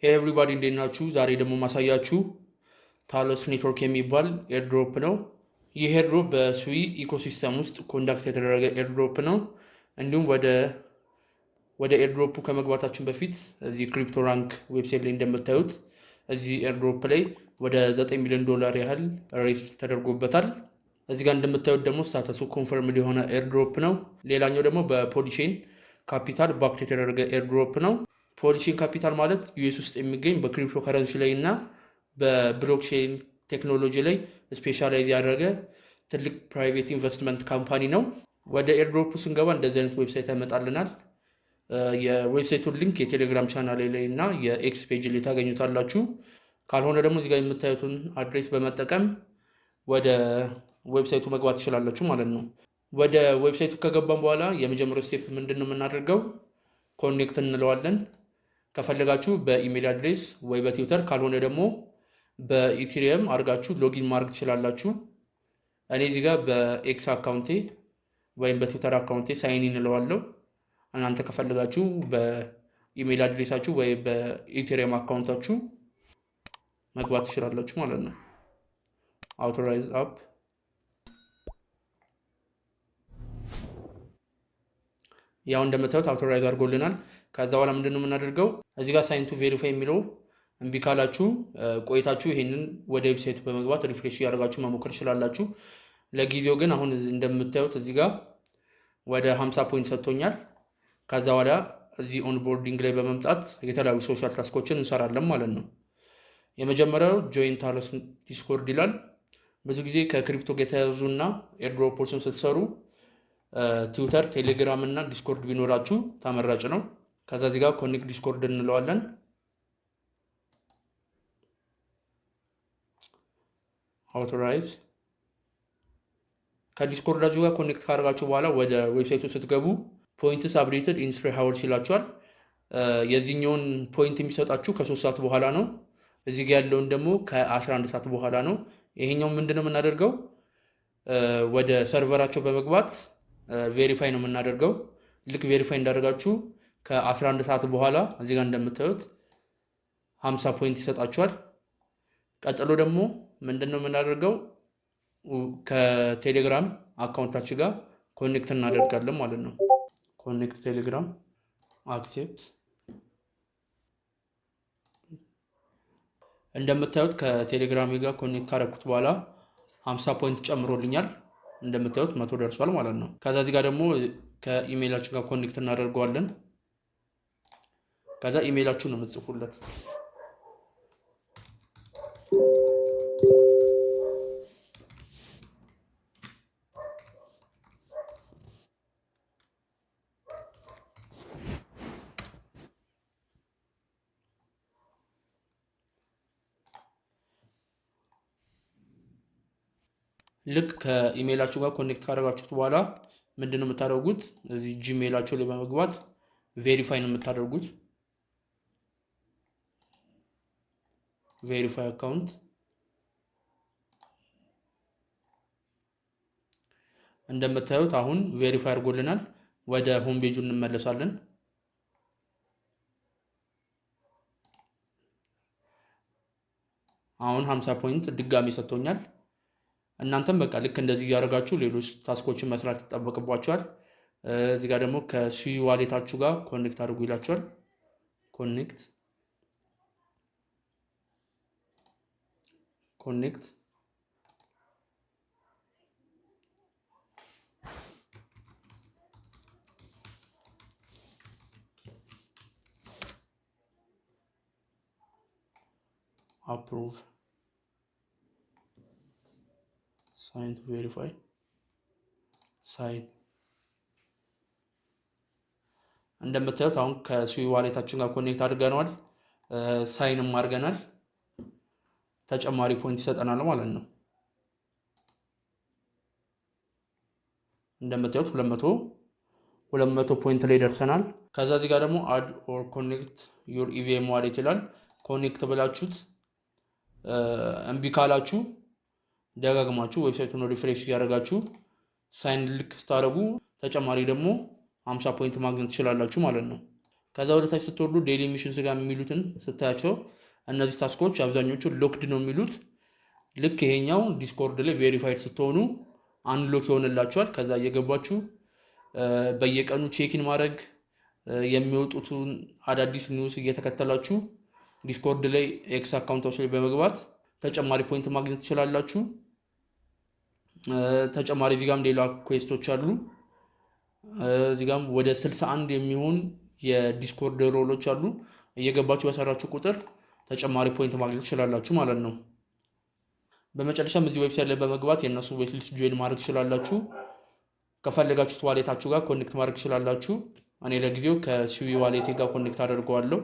Hey everybody እንዴት ናችሁ? ዛሬ ደግሞ ማሳያችሁ ታሎስ ኔትወርክ የሚባል ኤርድሮፕ ነው። ይህ ኤርድሮፕ በስዊ ኢኮሲስተም ውስጥ ኮንዳክት የተደረገ ኤርድሮፕ ነው። እንዲሁም ወደ ኤርድሮፑ ከመግባታችን በፊት እዚህ ክሪፕቶ ራንክ ዌብሳይት ላይ እንደምታዩት እዚህ ኤርድሮፕ ላይ ወደ $9 ሚሊዮን ያህል ሬዝ ተደርጎበታል። እዚህ ጋር እንደምታዩት ደግሞ ስታተሱ ኮንፈርምድ የሆነ ኤርድሮፕ ነው። ሌላኛው ደግሞ በፖሊቼን ካፒታል ባክት የተደረገ ኤርድሮፕ ነው። ፖሊቼን ካፒታል ማለት ዩኤስ ውስጥ የሚገኝ በክሪፕቶ ከረንሲ ላይ እና በብሎክቼን ቴክኖሎጂ ላይ ስፔሻላይዝ ያደረገ ትልቅ ፕራይቬት ኢንቨስትመንት ካምፓኒ ነው። ወደ ኤርድሮፑ ስንገባ እንደዚህ አይነት ዌብሳይት ያመጣልናል። የዌብሳይቱን ሊንክ የቴሌግራም ቻናል ላይ እና የኤክስ ፔጅ ላይ ታገኙታላችሁ። ካልሆነ ደግሞ እዚጋ የምታዩትን አድሬስ በመጠቀም ወደ ዌብሳይቱ መግባት ትችላላችሁ ማለት ነው። ወደ ዌብሳይቱ ከገባን በኋላ የመጀመሪያው ስቴፕ ምንድን ነው የምናደርገው? ኮኔክት እንለዋለን። ከፈለጋችሁ በኢሜል አድሬስ ወይ በትዊተር ካልሆነ ደግሞ በኢቴሪየም አድርጋችሁ ሎጊን ማድረግ ትችላላችሁ። እኔ እዚህ ጋር በኤክስ አካውንቴ ወይም በትዊተር አካውንቴ ሳይን እንለዋለሁ። እናንተ ከፈለጋችሁ በኢሜል አድሬሳችሁ ወይ በኢቴሪየም አካውንታችሁ መግባት ትችላላችሁ ማለት ነው። አውቶራይዝ አፕ ያው እንደምታዩት አውቶራይዝ አድርጎልናል። ከዛ በኋላ ምንድነው የምናደርገው? እዚህ ጋር ሳይን ቱ ቬሪፋይ የሚለው እምቢ ካላችሁ ቆይታችሁ ይሄንን ወደ ዌብሳይቱ በመግባት ሪፍሬሽ እያደረጋችሁ መሞከር ትችላላችሁ። ለጊዜው ግን አሁን እንደምታዩት እዚህ ጋር ወደ 50 ፖይንት ሰጥቶኛል። ከዛ በኋላ እዚህ ኦንቦርዲንግ ላይ በመምጣት የተለያዩ ሶሻል ታስኮችን እንሰራለን ማለት ነው። የመጀመሪያው ጆይን ታሎስ ዲስኮርድ ይላል። ብዙ ጊዜ ከክሪፕቶ ጋር የተያዙና ኤርድሮፖችን ስትሰሩ ትዊተር፣ ቴሌግራም እና ዲስኮርድ ቢኖራችሁ ተመራጭ ነው። ከዛ እዚህ ጋር ኮኔክት ዲስኮርድ እንለዋለን። አውቶራይዝ ከዲስኮርዳችሁ ጋር ኮኔክት ካደረጋችሁ በኋላ ወደ ዌብሳይቱ ስትገቡ ፖይንትስ አፕዴትድ ኢን 3 ሃወርስ ይላችኋል። የዚህኛውን ፖይንት የሚሰጣችሁ ከ3 ሰዓት በኋላ ነው። እዚህ ጋር ያለውን ደግሞ ከ11 ሰዓት በኋላ ነው። ይሄኛው ምንድነው የምናደርገው? ወደ ሰርቨራቸው በመግባት ቬሪፋይ ነው የምናደርገው። ልክ ቬሪፋይ እንዳደረጋችሁ ከ11 ሰዓት በኋላ እዚህ ጋር እንደምታዩት 50 ፖይንት ይሰጣችኋል። ቀጥሎ ደግሞ ምንድነው የምናደርገው? ከቴሌግራም አካውንታችን ጋር ኮኔክት እናደርጋለን ማለት ነው። ኮኔክት ቴሌግራም አክሴፕት። እንደምታዩት ከቴሌግራም ጋር ኮኔክት ካደረኩት በኋላ 50 ፖይንት ጨምሮልኛል። እንደምታዩት 100 ደርሷል ማለት ነው። ከዛ እዚህ ጋር ደግሞ ከኢሜይላችን ጋር ኮኔክት እናደርገዋለን። ከዛ ኢሜይላችሁን ነው የምትጽፉለት። ልክ ከኢሜይላችሁ ጋር ኮኔክት ካደረጋችሁት በኋላ ምንድነው የምታደርጉት? እዚህ ጂሜይላችሁ ላይ በመግባት ቬሪፋይ ነው የምታደርጉት። ቬሪፋይ አካውንት እንደምታዩት አሁን ቬሪፋይ አድርጎልናል። ወደ ሆም ፔጁ እንመለሳለን። አሁን 50 ፖይንት ድጋሚ ሰጥቶኛል። እናንተም በቃ ልክ እንደዚህ እያደረጋችሁ ሌሎች ታስኮችን መስራት ይጠበቅባችኋል። እዚህ ጋር ደግሞ ከስዊ ዋሌታችሁ ጋር ኮኔክት አድርጉ ይላችኋል። ኮኔክት አፕሩቭ ሳይን ቱ ቬሪፋይ ሳይን። እንደምታዩት አሁን ከስዊ ዋሌታችን ጋር ኮኔክት አድርገናል፣ ሳይንም አድርገናል። ተጨማሪ ፖይንት ይሰጠናል ማለት ነው። እንደምታዩት 200 ፖይንት ላይ ደርሰናል። ከዛ እዚህ ጋር ደግሞ አድ ኦር ኮኔክት ዩር ኢቪኤም ዋሌት ይላል። ኮኔክት ብላችሁት እምቢ ካላችሁ ደጋግማችሁ ዌብሳይቱን ሪፍሬሽ እያደረጋችሁ ሳይን ልክ ስታደርጉ ተጨማሪ ደግሞ 50 ፖይንት ማግኘት ትችላላችሁ ማለት ነው። ከዛ ወደ ታች ስትወርዱ ዴይሊ ሚሽንስ ጋር የሚሉትን ስታያቸው እነዚህ ታስኮች አብዛኞቹ ሎክድ ነው የሚሉት። ልክ ይሄኛው ዲስኮርድ ላይ ቬሪፋይድ ስትሆኑ አንሎክ ይሆንላችኋል። ከዛ እየገባችሁ በየቀኑ ቼኪን ማድረግ የሚወጡትን አዳዲስ ኒውስ እየተከተላችሁ ዲስኮርድ ላይ ኤክስ አካውንታችሁ ላይ በመግባት ተጨማሪ ፖይንት ማግኘት ትችላላችሁ። ተጨማሪ እዚህ ጋርም ሌላ ኩዌስቶች አሉ። እዚህ ጋርም ወደ 61 የሚሆን የዲስኮርድ ሮሎች አሉ። እየገባችሁ በሰራችሁ ቁጥር ተጨማሪ ፖይንት ማግኘት ትችላላችሁ ማለት ነው። በመጨረሻም እዚህ ዌብሳይት ላይ በመግባት የእነሱ ዌት ሊስት ጆይን ማድረግ ትችላላችሁ። ከፈለጋችሁት ዋሌታችሁ ጋር ኮኔክት ማድረግ ትችላላችሁ። እኔ ለጊዜው ከስዊ ዋሌቴ ጋር ኮኔክት አደርገዋለሁ።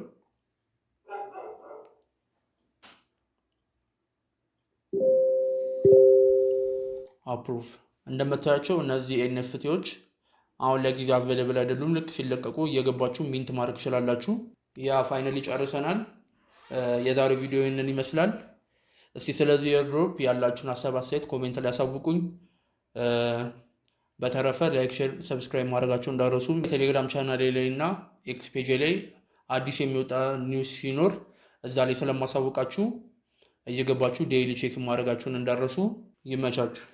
አፕሩቭ። እንደምታያቸው እነዚህ ኤንኤፍቲዎች አሁን ለጊዜው አቬሌብል አይደሉም። ልክ ሲለቀቁ እየገባችሁ ሚንት ማድረግ ትችላላችሁ። ያ ፋይናሊ ጨርሰናል። የዛሬው ቪዲዮ ይህንን ይመስላል። እስቲ ስለዚህ ኤርድሮፕ ያላችሁን ሀሳብ አስተያየት ኮሜንት ላይ ያሳውቁኝ። በተረፈ ላይክ፣ ሼር፣ ሰብስክራይብ ማድረጋችሁን እንዳትረሱ። ቴሌግራም ቻናሌ ላይ እና ኤክስ ፔጅ ላይ አዲስ የሚወጣ ኒውስ ሲኖር እዛ ላይ ስለማሳውቃችሁ እየገባችሁ ዴይሊ ቼክ ማድረጋችሁን እንዳትረሱ። ይመቻችሁ።